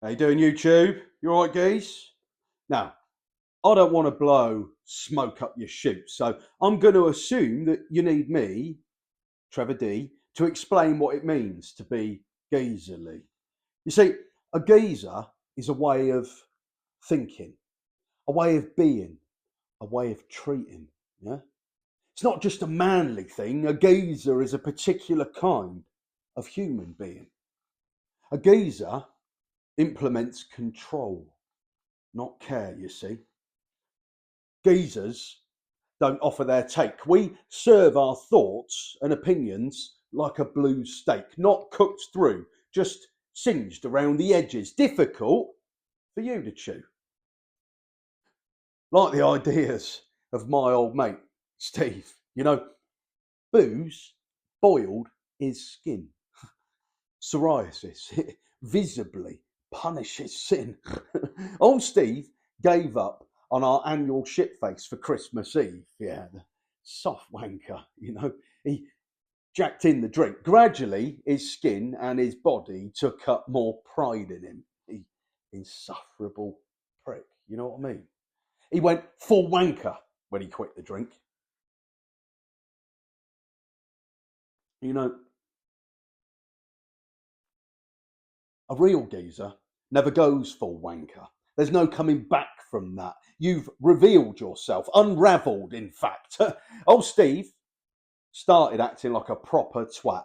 How you doing, YouTube? You all right, geese? Now, I don't want to blow smoke up your chute, so I'm going to assume that you need me, TrevorD, to explain what it means to be geezerly. You see, a geezer is a way of thinking, a way of being, a way of treating. Yeah, it's not just a manly thing. A geezer is a particular kind of human being. A geezer implements control, not care, you see. Geezers don't offer their take. We serve our thoughts and opinions like a blue steak, not cooked through, just singed around the edges. Difficult for you to chew. Like the ideas of my old mate, Steve. You know, booze boiled his skin. Psoriasis, it visibly punishes sin. Old Steve gave up on our annual shitface for Christmas Eve. Yeah, the soft wanker, He jacked in the drink. Gradually, his skin and his body took up more pride in him. He insufferable prick, you know what I mean? He went full wanker when he quit the drink. You know, a real geezer never goes full wanker. There's no coming back from that. You've revealed yourself, unravelled, in fact. Old Steve started acting like a proper twat.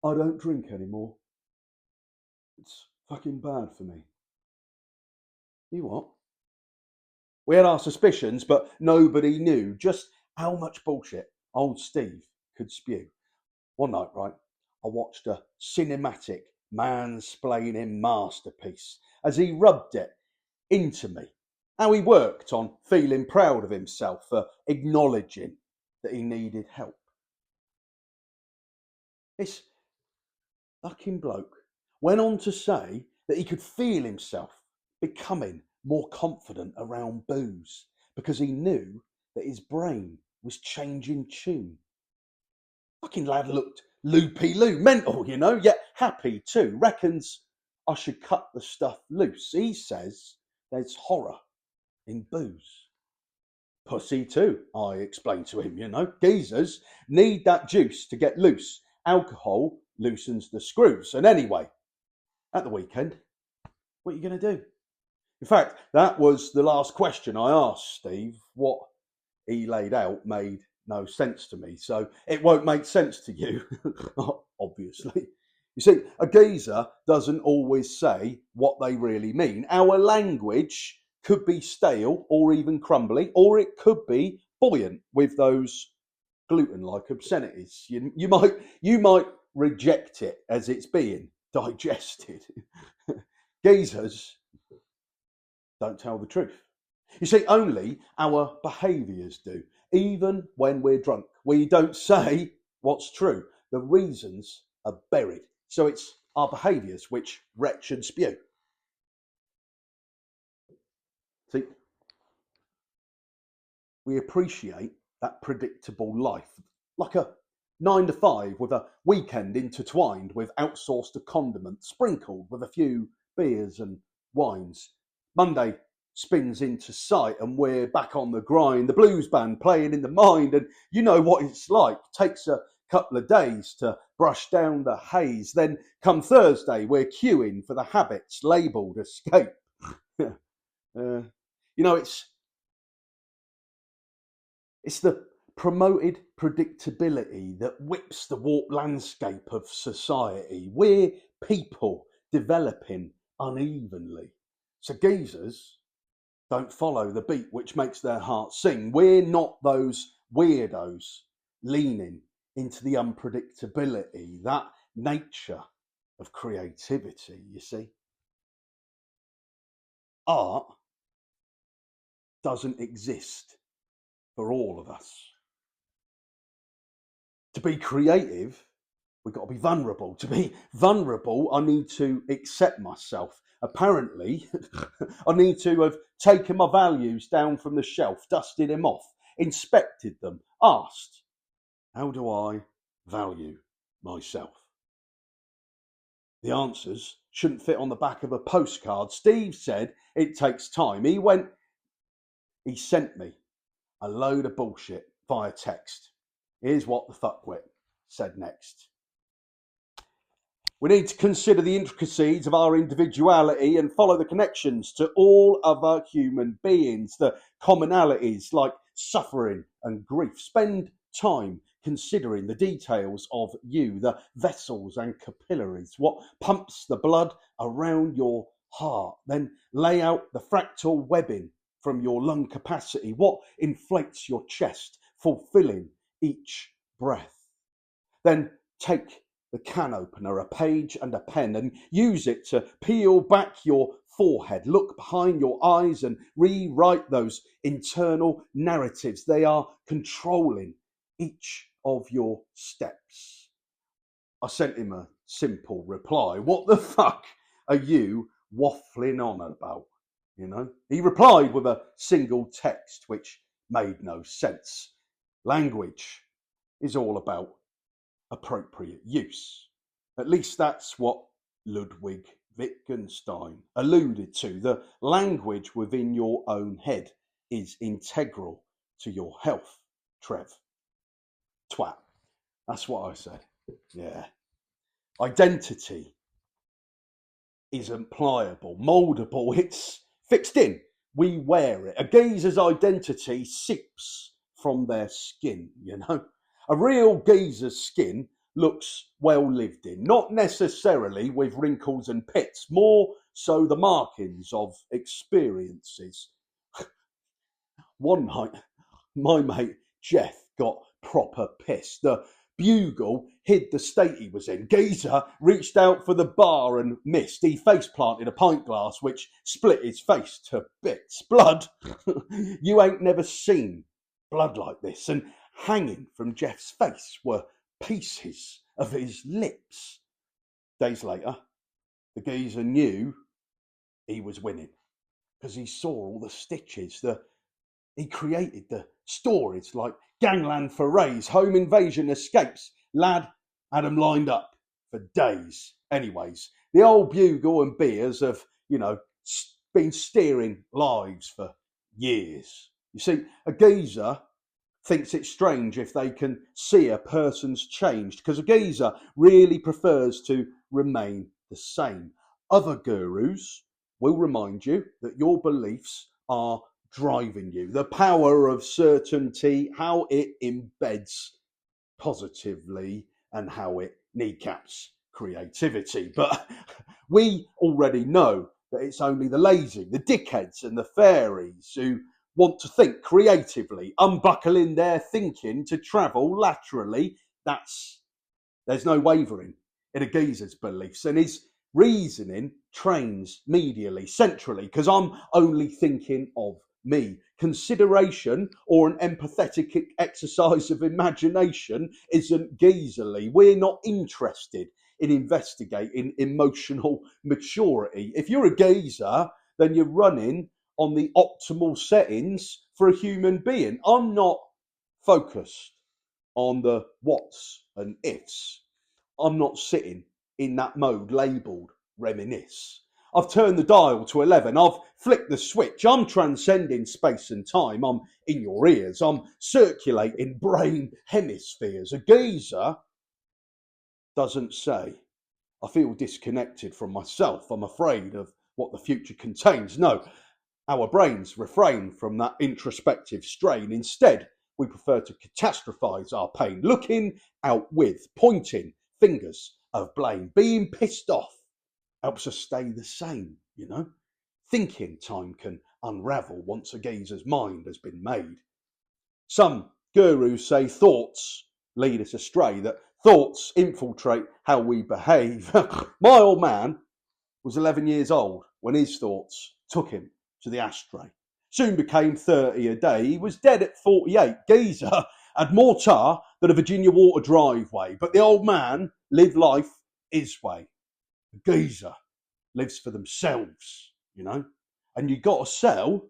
I don't drink anymore. It's fucking bad for me. You what? We had our suspicions, but nobody knew just how much bullshit old Steve could spew. One night, right, I watched a cinematic mansplaining masterpiece as he rubbed it into me. How he worked on feeling proud of himself for acknowledging that he needed help. This fucking bloke went on to say that he could feel himself becoming more confident around booze because he knew that his brain was changing tune. Fucking lad looked loopy-loo, mental, yet happy too. Reckons I should cut the stuff loose. He says there's horror in booze. Pussy too, I explained to him, Geezers need that juice to get loose. Alcohol loosens the screws. And anyway, at the weekend, what are you going to do? In fact, that was the last question I asked Steve. What he laid out made no sense to me, so it won't make sense to you, obviously. You see, a geezer doesn't always say what they really mean. Our language could be stale or even crumbly, or it could be buoyant with those gluten-like obscenities. You might reject it as it's being digested. Geezers don't tell the truth. You see, only our behaviours do. Even when we're drunk, we don't say what's true. The reasons are buried. So it's our behaviours which retch and spew. See, we appreciate that predictable life, like a 9 to 5 with a weekend intertwined with outsourced condiments sprinkled with a few beers and wines. Monday spins into sight and we're back on the grind. The blues band playing in the mind, and you know what it's like. Takes a couple of days to brush down the haze. Then come Thursday, we're queuing for the habits labelled escape. It's the promoted predictability that whips the warped landscape of society. We're people developing unevenly. So geezers don't follow the beat which makes their hearts sing. We're not those weirdos leaning into the unpredictability, that nature of creativity, you see. Art doesn't exist for all of us. To be creative, we've got to be vulnerable. To be vulnerable, I need to accept myself. Apparently, I need to have taken my values down from the shelf, dusted them off, inspected them, asked, how do I value myself? The answers shouldn't fit on the back of a postcard. Steve said it takes time. He sent me a load of bullshit via text. Here's what the fuckwit said next. We need to consider the intricacies of our individuality and follow the connections to all other human beings, the commonalities like suffering and grief. Spend time considering the details of you, the vessels and capillaries, what pumps the blood around your heart. Then lay out the fractal webbing from your lung capacity, what inflates your chest, fulfilling each breath. Then take the can opener, a page and a pen, and use it to peel back your forehead, look behind your eyes and rewrite those internal narratives. They are controlling each of your steps. I sent him a simple reply. What the fuck are you waffling on about? You know, he replied with a single text which made no sense. Language is all about appropriate use. At least that's what Ludwig Wittgenstein alluded to. The language within your own head is integral to your health, Trev. Twat. That's what I said. Yeah. Identity isn't pliable, mouldable, it's fixed in. We wear it. A geezer's identity seeps from their skin, you know. A real geezer's skin looks well lived in, not necessarily with wrinkles and pits, more so the markings of experiences. One night, my mate Jeff got proper pissed. The bugle hid the state he was in. Geezer reached out for the bar and missed. He face planted a pint glass which split his face to bits. Blood. You ain't never seen blood like this. And hanging from Jeff's face were pieces of his lips. Days later, the geezer knew he was winning because he saw all the stitches. He created the stories like gangland forays, home invasion escapes. Lad had them lined up for days. Anyways, the old bugle and beers have, been steering lives for years. You see, a geezer thinks it's strange if they can see a person's changed, because a geezer really prefers to remain the same. Other gurus will remind you that your beliefs are driving you. The power of certainty, how it embeds positively and how it kneecaps creativity. But we already know that it's only the lazy, the dickheads and the fairies who want to think creatively, unbuckling their thinking to travel laterally. There's no wavering in a geezer's beliefs, and his reasoning trains medially, centrally, because I'm only thinking of me. Consideration or an empathetic exercise of imagination isn't geezerly. We're not interested in investigating emotional maturity. If you're a geezer, then you're running on the optimal settings for a human being. I'm not focused on the whats and ifs. I'm not sitting in that mode labelled reminisce. I've turned the dial to 11. I've flicked the switch. I'm transcending space and time. I'm in your ears. I'm circulating brain hemispheres. A geezer doesn't say, I feel disconnected from myself. I'm afraid of what the future contains. No, our brains refrain from that introspective strain. Instead, we prefer to catastrophize our pain, looking out with, pointing fingers of blame. Being pissed off helps us stay the same, Thinking time can unravel once a geezer's mind has been made. Some gurus say thoughts lead us astray, that thoughts infiltrate how we behave. My old man was 11 years old when his thoughts took him to the ashtray. Soon became 30 a day. He was dead at 48. Geezer had more tar than a Virginia water driveway, but the old man lived life his way. The geezer lives for themselves, and you got to sell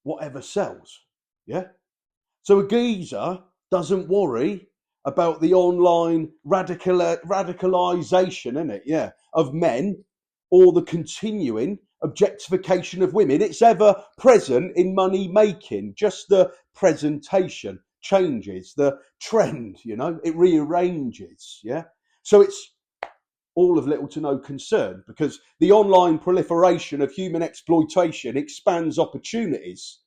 whatever sells, yeah? So a geezer doesn't worry about the online radicalisation, isn't it? Yeah, of men, or the continuing objectification of women. It's ever present in money making, just the presentation changes, the trend, it rearranges. Yeah. So it's all of little to no concern, because the online proliferation of human exploitation expands opportunities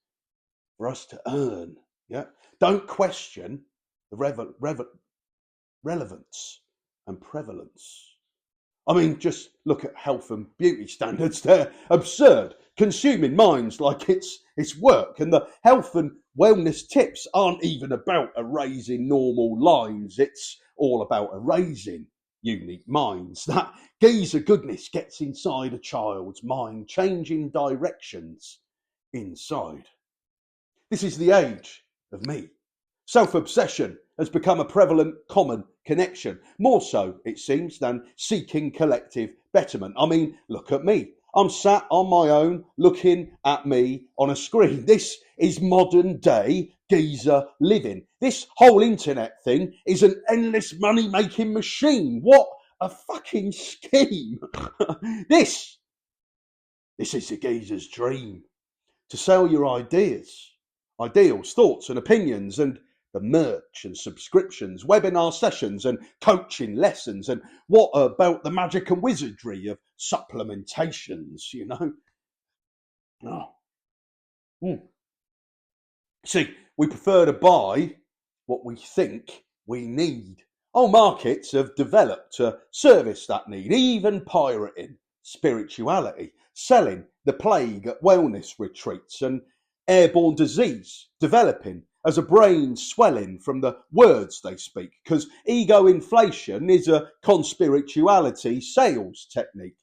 for us to earn. Yeah. Don't question the relevance and prevalence. I mean, just look at health and beauty standards. They're absurd, consuming minds like it's work. And the health and wellness tips aren't even about erasing normal lines. It's all about erasing unique minds. That geezer goodness gets inside a child's mind, changing directions inside. This is the age of me. Self-obsession has become a prevalent common connection, more so, it seems, than seeking collective betterment. I mean, look at me. I'm sat on my own looking at me on a screen. This is modern day geezer living. This whole internet thing is an endless money making machine. What a fucking scheme. This is a geezer's dream. To sell your ideals, thoughts and opinions, and the merch and subscriptions, webinar sessions and coaching lessons, and what about the magic and wizardry of supplementations, Oh. See, we prefer to buy what we think we need. Our markets have developed to service that need, even pirating spirituality, selling the plague at wellness retreats, and airborne disease developing as a brain swelling from the words they speak, because ego inflation is a conspirituality sales technique.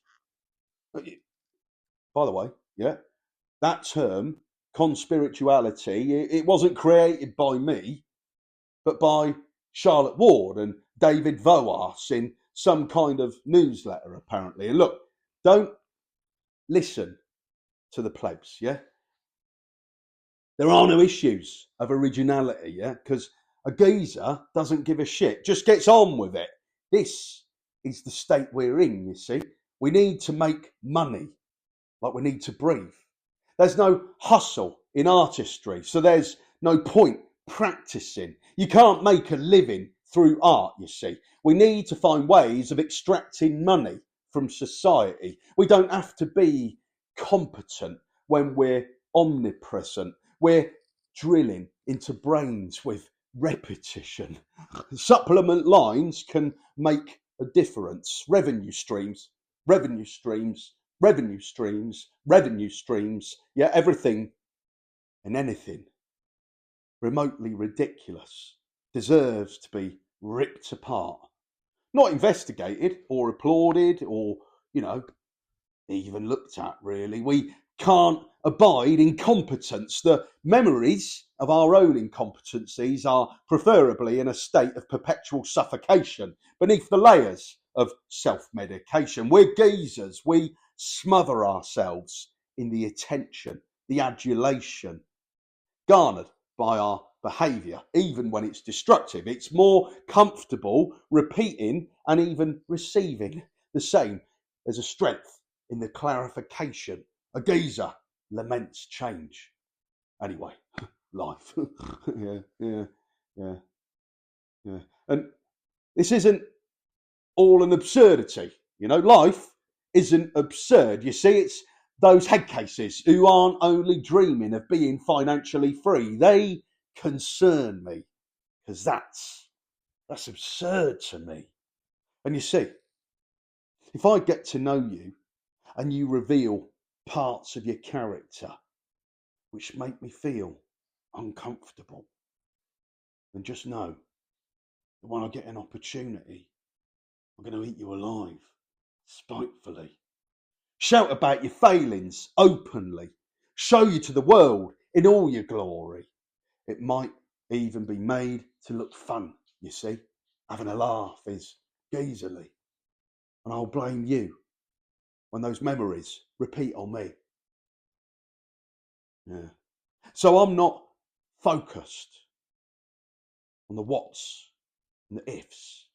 By the way, yeah, that term, conspirituality, it wasn't created by me, but by Charlotte Ward and David Voas in some kind of newsletter, apparently. And look, don't listen to the plebs, yeah? There are no issues of originality, yeah? Because a geezer doesn't give a shit, just gets on with it. This is the state we're in, you see. We need to make money like we need to breathe. There's no hustle in artistry, so there's no point practicing. You can't make a living through art, you see. We need to find ways of extracting money from society. We don't have to be competent when we're omnipresent. We're drilling into brains with repetition. Supplement lines can make a difference. Revenue streams, revenue streams, revenue streams, revenue streams. Yeah, everything and anything remotely ridiculous deserves to be ripped apart. Not investigated or applauded or, even looked at, really. We can't abide incompetence. The memories of our own incompetencies are preferably in a state of perpetual suffocation beneath the layers of self-medication. We're geezers. We smother ourselves in the attention, the adulation garnered by our behaviour, even when it's destructive. It's more comfortable repeating and even receiving the same as a strength in the clarification. A geezer laments change. Anyway, life. yeah, yeah, yeah, yeah. And this isn't all an absurdity. Life isn't absurd. You see, it's those head cases who aren't only dreaming of being financially free. They concern me, because that's absurd to me. And you see, if I get to know you and you reveal parts of your character which make me feel uncomfortable, then just know that when I get an opportunity, I'm going to eat you alive, spitefully. Shout about your failings openly. Show you to the world in all your glory. It might even be made to look fun, you see. Having a laugh is geezerly. And I'll blame you when those memories repeat on me. Yeah. So I'm not focused on the what's and the ifs.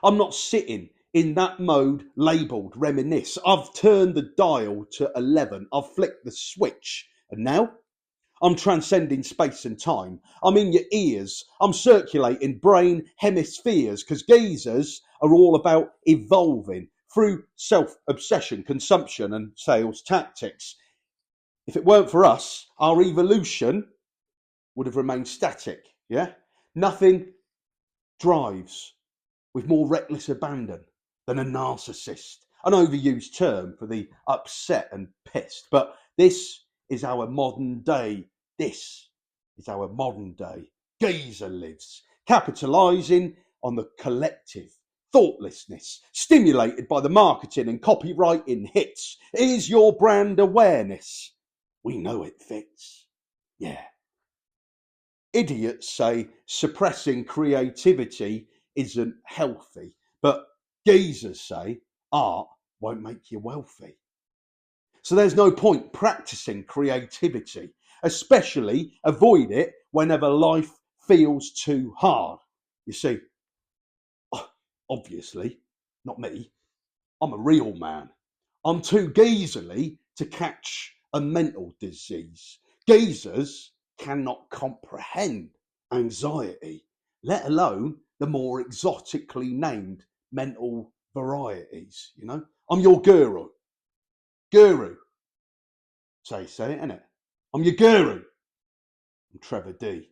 I'm not sitting in that mode labelled reminisce. I've turned the dial to 11. I've flicked the switch. And now I'm transcending space and time. I'm in your ears. I'm circulating brain hemispheres because geezers are all about evolving through self-obsession, consumption and sales tactics. If it weren't for us, our evolution would have remained static. Yeah? Nothing drives with more reckless abandon than a narcissist. An overused term for the upset and pissed. But this is our modern day. This is our modern day. Geezer lives, capitalising on the collective thoughtlessness stimulated by the marketing and copywriting hits. Is your brand awareness? We know it fits. Yeah. Idiots say suppressing creativity isn't healthy, but geezers say art won't make you wealthy. So there's no point practicing creativity, especially avoid it whenever life feels too hard. You see, obviously, not me, I'm a real man. I'm too geezerly to catch a mental disease. Geezers cannot comprehend anxiety, let alone the more exotically named mental varieties. You know, I'm your guru. Guru. Say it, innit? I'm your guru. I'm TrevorD.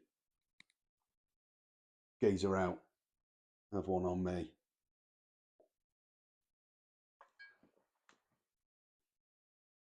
Geezer out. Have one on me.